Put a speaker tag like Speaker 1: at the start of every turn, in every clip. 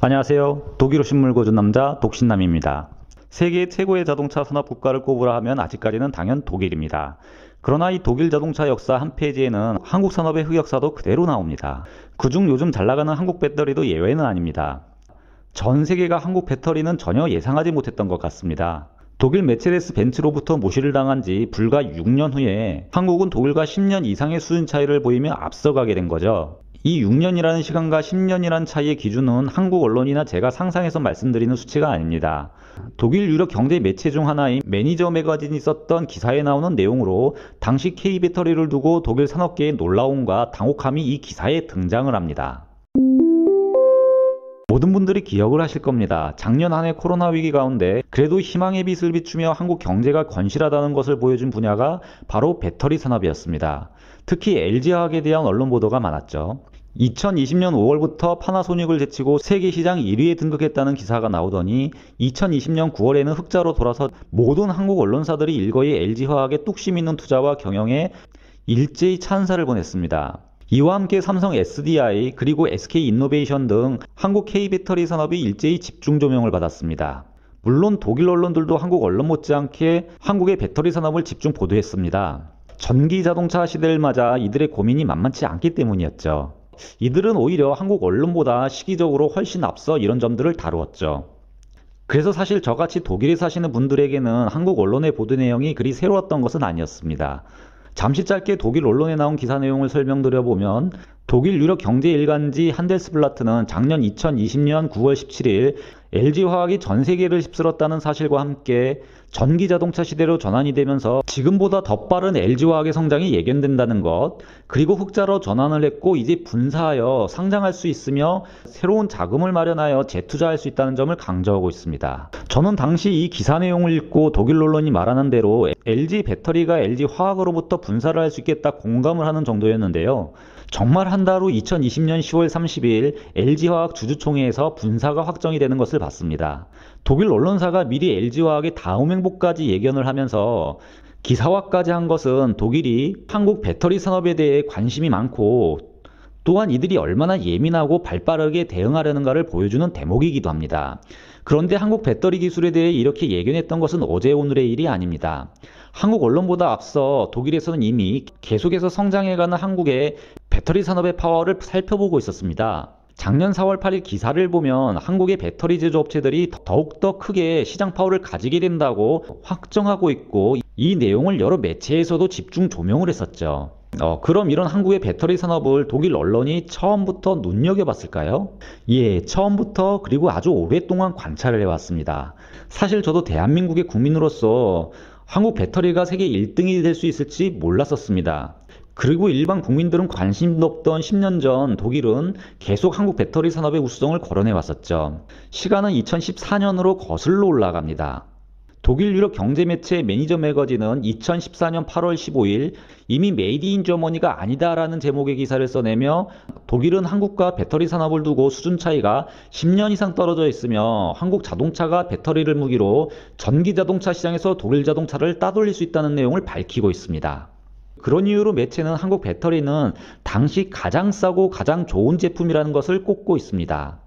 Speaker 1: 안녕하세요. 독일 오신 물 고준 남자 독신남입니다. 세계 최고의 자동차 산업 국가를 꼽으라 하면 아직까지는 당연 독일입니다. 그러나 이 독일 자동차 역사 한 페이지에는 한국 산업의 흑역사도 그대로 나옵니다. 그중 요즘 잘 나가는 한국 배터리도 예외는 아닙니다. 전 세계가 한국 배터리는 전혀 예상하지 못했던 것 같습니다. 독일 메르세데스 벤츠로부터 무시를 당한 지 불과 6년 후에 한국은 독일과 10년 이상의 수준 차이를 보이며 앞서가게 된 거죠. 이 6년이라는 시간과 10년이라는 차이의 기준은 한국 언론이나 제가 상상해서 말씀드리는 수치가 아닙니다. 독일 유력 경제 매체 중 하나인 매니저 매거진이 썼던 기사에 나오는 내용으로 당시 K배터리를 두고 독일 산업계의 놀라움과 당혹함이 이 기사에 등장을 합니다. 모든 분들이 기억을 하실 겁니다. 작년 한 해 코로나 위기 가운데 그래도 희망의 빛을 비추며 한국 경제가 건실하다는 것을 보여준 분야가 바로 배터리 산업이었습니다. 특히 LG화학에 대한 언론 보도가 많았죠. 2020년 5월부터 파나소닉을 제치고 세계 시장 1위에 등극했다는 기사가 나오더니 2020년 9월에는 흑자로 돌아서 모든 한국 언론사들이 일거이 LG화학의 뚝심 있는 투자와 경영에 일제히 찬사를 보냈습니다. 이와 함께 삼성 SDI 그리고 SK인노베이션 등 한국 K배터리 산업이 일제히 집중 조명을 받았습니다. 물론 독일 언론들도 한국 언론 못지않게 한국의 배터리 산업을 집중 보도했습니다. 전기 자동차 시대를 맞아 이들의 고민이 만만치 않기 때문이었죠. 이들은 오히려 한국 언론보다 시기적으로 훨씬 앞서 이런 점들을 다루었죠. 그래서 사실 저같이 독일에 사시는 분들에게는 한국 언론의 보도 내용이 그리 새로웠던 것은 아니었습니다. 잠시 짧게 독일 언론에 나온 기사 내용을 설명드려보면 독일 유력 경제 일간지 한델스블라트는 작년 2020년 9월 17일 LG화학이 전 세계를 휩쓸었다는 사실과 함께 전기자동차 시대로 전환이 되면서 지금보다 더 빠른 LG화학의 성장이 예견된다는 것, 그리고 흑자로 전환을 했고 이제 분사하여 상장할 수 있으며 새로운 자금을 마련하여 재투자할 수 있다는 점을 강조하고 있습니다. 저는 당시 이 기사 내용을 읽고 독일 언론이 말하는 대로 LG 배터리가 LG화학으로부터 분사를 할 수 있겠다 공감을 하는 정도였는데요. 정말 한 달 후 2020년 10월 30일 LG화학 주주총회에서 분사가 확정이 되는 것을 봤습니다. 독일 언론사가 미리 LG화학의 다음 행보까지 예견을 하면서 기사화까지 한 것은 독일이 한국 배터리 산업에 대해 관심이 많고 또한 이들이 얼마나 예민하고 발빠르게 대응하려는가를 보여주는 대목이기도 합니다. 그런데 한국 배터리 기술에 대해 이렇게 예견했던 것은 어제 오늘의 일이 아닙니다. 한국 언론보다 앞서 독일에서는 이미 계속해서 성장해가는 한국의 배터리 산업의 파워를 살펴보고 있었습니다. 작년 4월 8일 기사를 보면 한국의 배터리 제조업체들이 더욱더 크게 시장 파워를 가지게 된다고 확정하고 있고 이 내용을 여러 매체에서도 집중 조명을 했었죠. 그럼 이런 한국의 배터리 산업을 독일 언론이 처음부터 눈여겨봤을까요? 예, 처음부터 그리고 아주 오랫동안 관찰을 해왔습니다. 사실 저도 대한민국의 국민으로서 한국 배터리가 세계 1등이 될 수 있을지 몰랐었습니다. 그리고 일반 국민들은 관심도 없던 10년 전 독일은 계속 한국 배터리 산업의 우수성을 거론해왔었죠. 시간은 2014년으로 거슬러 올라갑니다. 독일 유력 경제매체 매니저 매거진은 2014년 8월 15일 이미 메이드 인 저머니가 아니다라는 제목의 기사를 써내며 독일은 한국과 배터리 산업을 두고 수준 차이가 10년 이상 떨어져 있으며 한국 자동차가 배터리를 무기로 전기 자동차 시장에서 독일 자동차를 따돌릴 수 있다는 내용을 밝히고 있습니다. 그런 이유로 매체는 한국 배터리는 당시 가장 싸고 가장 좋은 제품이라는 것을 꼽고 있습니다.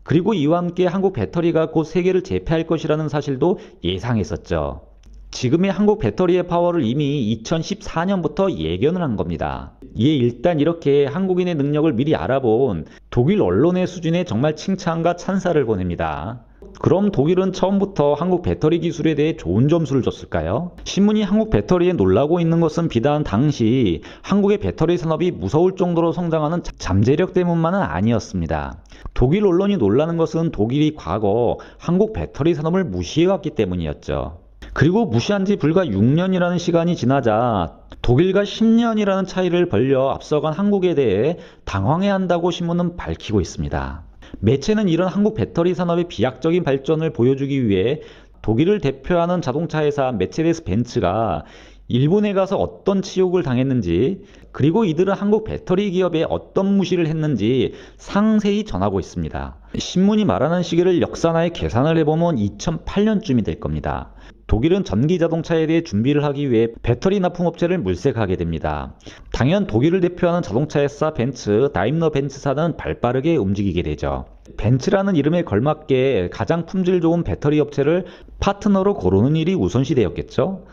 Speaker 1: 그리고 이와 함께 한국 배터리가 곧 세계를 제패할 것이라는 사실도 예상했었죠. 지금의 한국 배터리의 파워를 이미 2014년부터 예견을 한 겁니다. 일단 이렇게 한국인의 능력을 미리 알아본 독일 언론의 수준에 정말 칭찬과 찬사를 보냅니다. 그럼 독일은 처음부터 한국 배터리 기술에 대해 좋은 점수를 줬을까요? 신문이 한국 배터리에 놀라고 있는 것은 비단 당시 한국의 배터리 산업이 무서울 정도로 성장하는 잠재력 때문만은 아니었습니다. 독일 언론이 놀라는 것은 독일이 과거 한국 배터리 산업을 무시해왔기 때문이었죠. 그리고 무시한 지 불과 6년이라는 시간이 지나자 독일과 10년이라는 차이를 벌려 앞서간 한국에 대해 당황해한다고 신문은 밝히고 있습니다. 매체는 이런 한국 배터리 산업의 비약적인 발전을 보여주기 위해 독일을 대표하는 자동차 회사 메르세데스 벤츠가 일본에 가서 어떤 치욕을 당했는지 그리고 이들은 한국 배터리 기업에 어떤 무시를 했는지 상세히 전하고 있습니다. 신문이 말하는 시기를 역산하여 계산을 해보면 2008년쯤이 될 겁니다. 독일은 전기 자동차에 대해 준비를 하기 위해 배터리 납품업체를 물색하게 됩니다. 당연 독일을 대표하는 자동차 회사 벤츠, 다임러 벤츠사는 발빠르게 움직이게 되죠. 벤츠라는 이름에 걸맞게 가장 품질 좋은 배터리 업체를 파트너로 고르는 일이 우선시되었겠죠.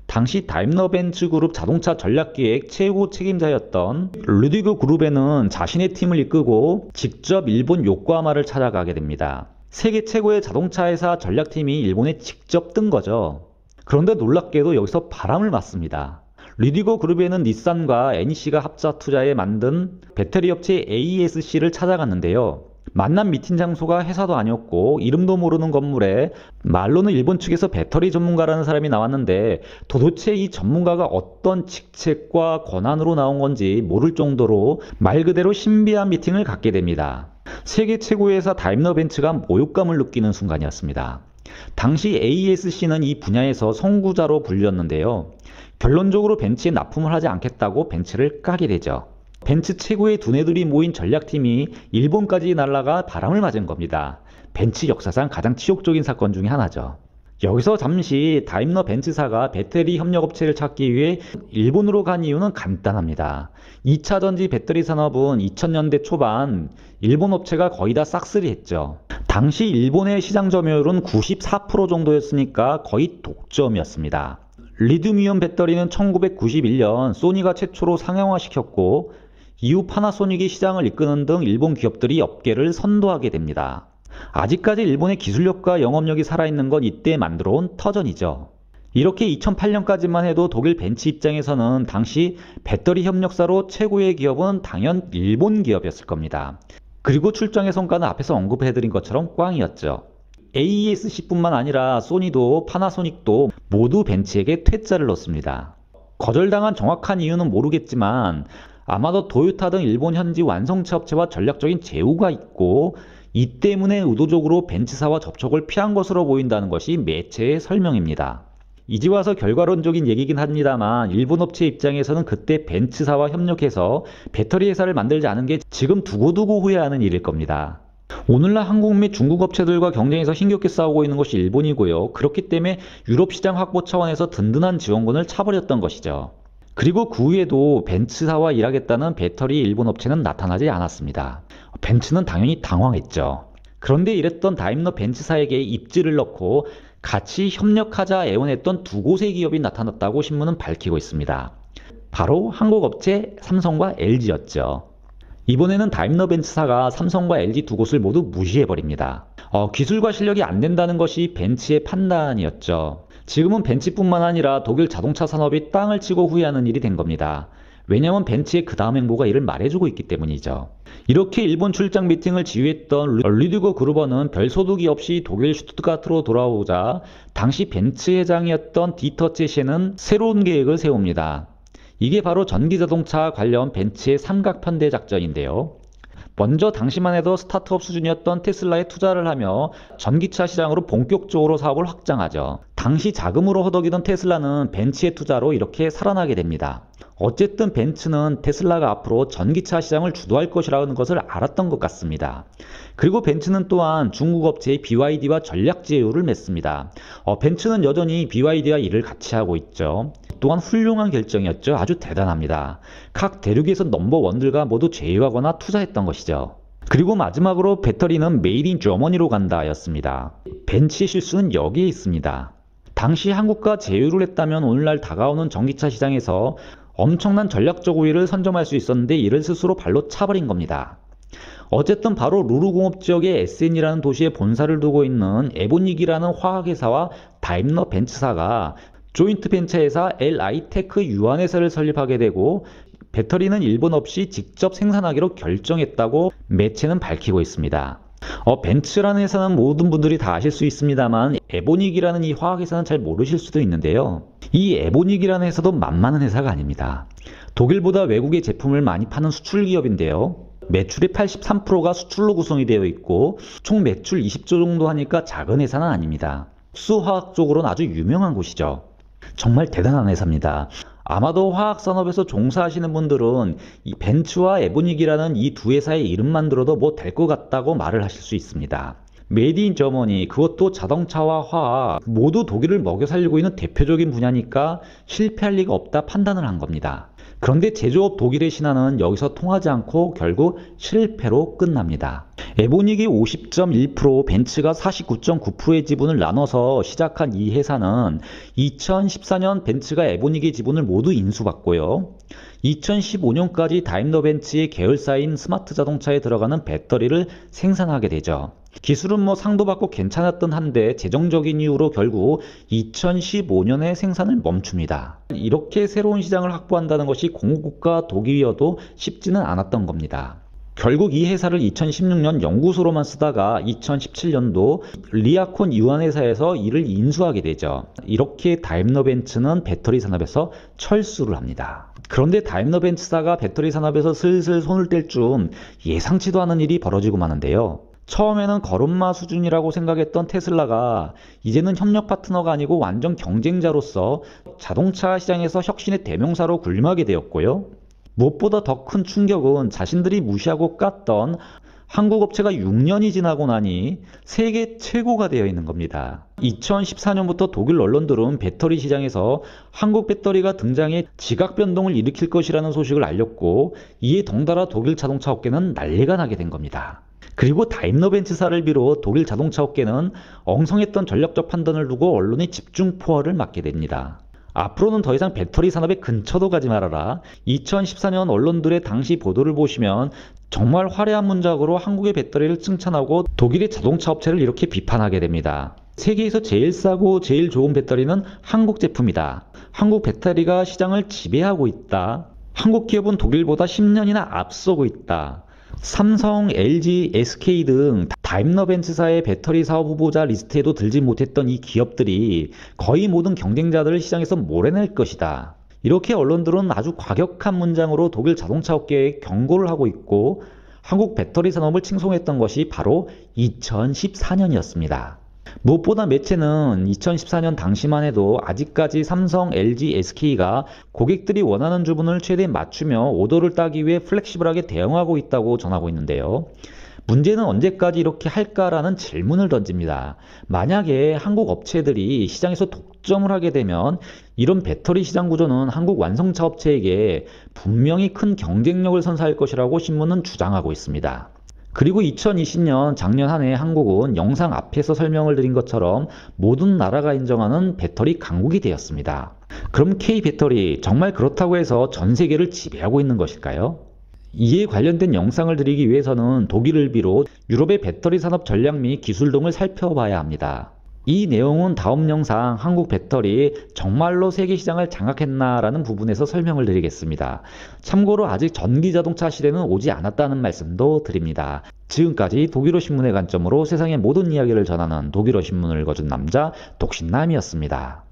Speaker 1: 당시 다임러 벤츠 그룹 자동차 전략기획 최고 책임자였던 루디그 그룹에는 자신의 팀을 이끌고 직접 일본 요코하마를 찾아가게 됩니다. 세계 최고의 자동차 회사 전략팀이 일본에 직접 뜬 거죠. 그런데 놀랍게도 여기서 바람을 맞습니다. 루디거 그룹에는 닛산과 NEC가 합작 투자해 만든 배터리 업체 AESC를 찾아갔는데요. 만난 미팅 장소가 회사도 아니었고 이름도 모르는 건물에 말로는 일본 측에서 배터리 전문가라는 사람이 나왔는데 도대체 이 전문가가 어떤 직책과 권한으로 나온 건지 모를 정도로 말 그대로 신비한 미팅을 갖게 됩니다. 세계 최고의 회사 다임러 벤츠가 모욕감을 느끼는 순간이었습니다. 당시 AESC는 이 분야에서 선구자로 불렸는데요. 결론적으로 벤츠에 납품을 하지 않겠다고 벤츠를 까게 되죠. 벤츠 최고의 두뇌들이 모인 전략팀이 일본까지 날아가 바람을 맞은 겁니다. 벤츠 역사상 가장 치욕적인 사건 중에 하나죠. 여기서 잠시 다임러 벤츠사가 배터리 협력업체를 찾기 위해 일본으로 간 이유는 간단합니다. 2차 전지 배터리 산업은 2000년대 초반 일본 업체가 거의 다 싹쓸이했죠. 당시 일본의 시장 점유율은 94% 정도였으니까 거의 독점이었습니다. 리튬이온 배터리는 1991년 소니가 최초로 상용화시켰고 이후 파나소닉이 시장을 이끄는 등 일본 기업들이 업계를 선도하게 됩니다. 아직까지 일본의 기술력과 영업력이 살아있는 건 이때 만들어온 터전이죠. 이렇게 2008년까지만 해도 독일 벤츠 입장에서는 당시 배터리 협력사로 최고의 기업은 당연 일본 기업이었을 겁니다. 그리고 출장의 성과는 앞에서 언급해드린 것처럼 꽝이었죠. AESC뿐만 아니라 소니도 파나소닉도 모두 벤츠에게 퇴짜를 넣습니다. 거절당한 정확한 이유는 모르겠지만 아마도 토요타 등 일본 현지 완성차 업체와 전략적인 제휴가 있고 이 때문에 의도적으로 벤츠사와 접촉을 피한 것으로 보인다는 것이 매체의 설명입니다. 이제 와서 결과론적인 얘기긴 합니다만 일본 업체 입장에서는 그때 벤츠사와 협력해서 배터리 회사를 만들지 않은 게 지금 두고두고 후회하는 일일 겁니다. 오늘날 한국 및 중국 업체들과 경쟁해서 힘겹게 싸우고 있는 것이 일본이고요. 그렇기 때문에 유럽 시장 확보 차원에서 든든한 지원군을 차버렸던 것이죠. 그리고 그 후에도 벤츠사와 일하겠다는 배터리 일본 업체는 나타나지 않았습니다. 벤츠는 당연히 당황했죠. 그런데 이랬던 다임러 벤츠사에게 입지를 넣고 같이 협력하자 애원했던 두 곳의 기업이 나타났다고 신문은 밝히고 있습니다. 바로 한국 업체 삼성과 LG였죠. 이번에는 다임러 벤츠사가 삼성과 LG 두 곳을 모두 무시해버립니다. 기술과 실력이 안 된다는 것이 벤츠의 판단이었죠. 지금은 벤츠뿐만 아니라 독일 자동차 산업이 땅을 치고 후회하는 일이 된 겁니다. 왜냐하면 벤츠의 그 다음 행보가 이를 말해주고 있기 때문이죠. 이렇게 일본 출장 미팅을 지휘했던 르디거 그루버는 별 소득이 없이 독일 슈투트가트로 돌아오자 당시 벤츠 회장이었던 디터 제시는 새로운 계획을 세웁니다. 이게 바로 전기자동차 관련 벤츠의 삼각편대 작전인데요. 먼저 당시만 해도 스타트업 수준이었던 테슬라에 투자를 하며 전기차 시장으로 본격적으로 사업을 확장하죠. 당시 자금으로 허덕이던 테슬라는 벤츠의 투자로 이렇게 살아나게 됩니다. 어쨌든 벤츠는 테슬라가 앞으로 전기차 시장을 주도할 것이라는 것을 알았던 것 같습니다. 그리고 벤츠는 또한 중국 업체의 BYD와 전략 제휴를 맺습니다. 벤츠는 여전히 BYD와 일을 같이 하고 있죠. 또한 훌륭한 결정이었죠. 아주 대단합니다. 각 대륙에서 넘버원들과 모두 제휴하거나 투자했던 것이죠. 그리고 마지막으로 배터리는 메이드 인 저머니로 간다 였습니다. 벤츠의 실수는 여기에 있습니다. 당시 한국과 제휴를 했다면 오늘날 다가오는 전기차 시장에서 엄청난 전략적 우위를 선점할 수 있었는데 이를 스스로 발로 차버린 겁니다. 어쨌든 바로 루르공업 지역의 에센이라는 도시에 본사를 두고 있는 에보닉이라는 화학회사와 다임러 벤츠사가 조인트 벤처회사 LI테크 유한회사를 설립하게 되고 배터리는 일본 없이 직접 생산하기로 결정했다고 매체는 밝히고 있습니다. 벤츠라는 회사는 모든 분들이 다 아실 수 있습니다만 에보닉이라는 이 화학회사는 잘 모르실 수도 있는데요. 이 에보닉이라는 회사도 만만한 회사가 아닙니다. 독일보다 외국에 제품을 많이 파는 수출 기업인데요. 매출의 83%가 수출로 구성이 되어 있고 총 매출 20조 정도 하니까 작은 회사는 아닙니다. 수화학적으로는 아주 유명한 곳이죠. 정말 대단한 회사입니다. 아마도 화학산업에서 종사하시는 분들은 이 벤츠와 에보닉이라는 이 두 회사의 이름만 들어도 뭐 될 것 같다고 말을 하실 수 있습니다. 메이드 인 저머니, 그것도 자동차와 화학 모두 독일을 먹여 살리고 있는 대표적인 분야니까 실패할 리가 없다 판단을 한 겁니다. 그런데 제조업 독일의 신화는 여기서 통하지 않고 결국 실패로 끝납니다. 에보닉이 50.1%, 벤츠가 49.9%의 지분을 나눠서 시작한 이 회사는 2014년 벤츠가 에보닉의 지분을 모두 인수받고요. 2015년까지 다임러 벤츠의 계열사인 스마트 자동차에 들어가는 배터리를 생산하게 되죠. 기술은 상도 받고 괜찮았던 한데 재정적인 이유로 결국 2015년에 생산을 멈춥니다. 이렇게 새로운 시장을 확보한다는 것이 공급국가 독일이어도 쉽지는 않았던 겁니다. 결국 이 회사를 2016년 연구소로만 쓰다가 2017년도 리아콘 유한회사에서 이를 인수하게 되죠. 이렇게 다임러 벤츠는 배터리 산업에서 철수를 합니다. 그런데 다임러 벤츠사가 배터리 산업에서 슬슬 손을 뗄 줄 예상치도 않은 일이 벌어지고 마는데요. 처음에는 걸음마 수준이라고 생각했던 테슬라가 이제는 협력 파트너가 아니고 완전 경쟁자로서 자동차 시장에서 혁신의 대명사로 군림하게 되었고요. 무엇보다 더 큰 충격은 자신들이 무시하고 깠던 한국 업체가 6년이 지나고 나니 세계 최고가 되어 있는 겁니다. 2014년부터 독일 언론들은 배터리 시장에서 한국 배터리가 등장해 지각 변동을 일으킬 것이라는 소식을 알렸고, 이에 덩달아 독일 자동차 업계는 난리가 나게 된 겁니다. 그리고 다임러 벤츠사를 비롯 독일 자동차 업계는 엉성했던 전략적 판단을 두고 언론의 집중 포화를 맞게 됩니다. 앞으로는 더 이상 배터리 산업의 근처도 가지 말아라. 2014년 언론들의 당시 보도를 보시면 정말 화려한 문장으로 한국의 배터리를 칭찬하고 독일의 자동차 업체를 이렇게 비판하게 됩니다. 세계에서 제일 싸고 제일 좋은 배터리는 한국 제품이다. 한국 배터리가 시장을 지배하고 있다. 한국 기업은 독일보다 10년이나 앞서고 있다. 삼성, LG, SK 등 다임러 벤츠사의 배터리 사업 후보자 리스트에도 들지 못했던 이 기업들이 거의 모든 경쟁자들을 시장에서 몰아낼 것이다. 이렇게 언론들은 아주 과격한 문장으로 독일 자동차 업계에 경고를 하고 있고, 한국 배터리 산업을 칭송했던 것이 바로 2014년이었습니다. 무엇보다 매체는 2014년 당시만 해도 아직까지 삼성, LG, SK가 고객들이 원하는 주문을 최대 맞추며 오더를 따기 위해 플렉시블하게 대응하고 있다고 전하고 있는데요. 문제는 언제까지 이렇게 할까라는 질문을 던집니다. 만약에 한국 업체들이 시장에서 독점을 하게 되면 이런 배터리 시장 구조는 한국 완성차 업체에게 분명히 큰 경쟁력을 선사할 것이라고 신문은 주장하고 있습니다. 그리고 2020년 작년 한 해 한국은 영상 앞에서 설명을 드린 것처럼 모든 나라가 인정하는 배터리 강국이 되었습니다. 그럼 K배터리 정말 그렇다고 해서 전 세계를 지배하고 있는 것일까요? 이에 관련된 영상을 드리기 위해서는 독일을 비롯 유럽의 배터리 산업 전략 및 기술 등을 살펴봐야 합니다. 이 내용은 다음 영상 한국 배터리 정말로 세계 시장을 장악했나라는 부분에서 설명을 드리겠습니다. 참고로 아직 전기자동차 시대는 오지 않았다는 말씀도 드립니다. 지금까지 독일어 신문의 관점으로 세상의 모든 이야기를 전하는 독일어 신문을 읽어준 남자 독신남이었습니다.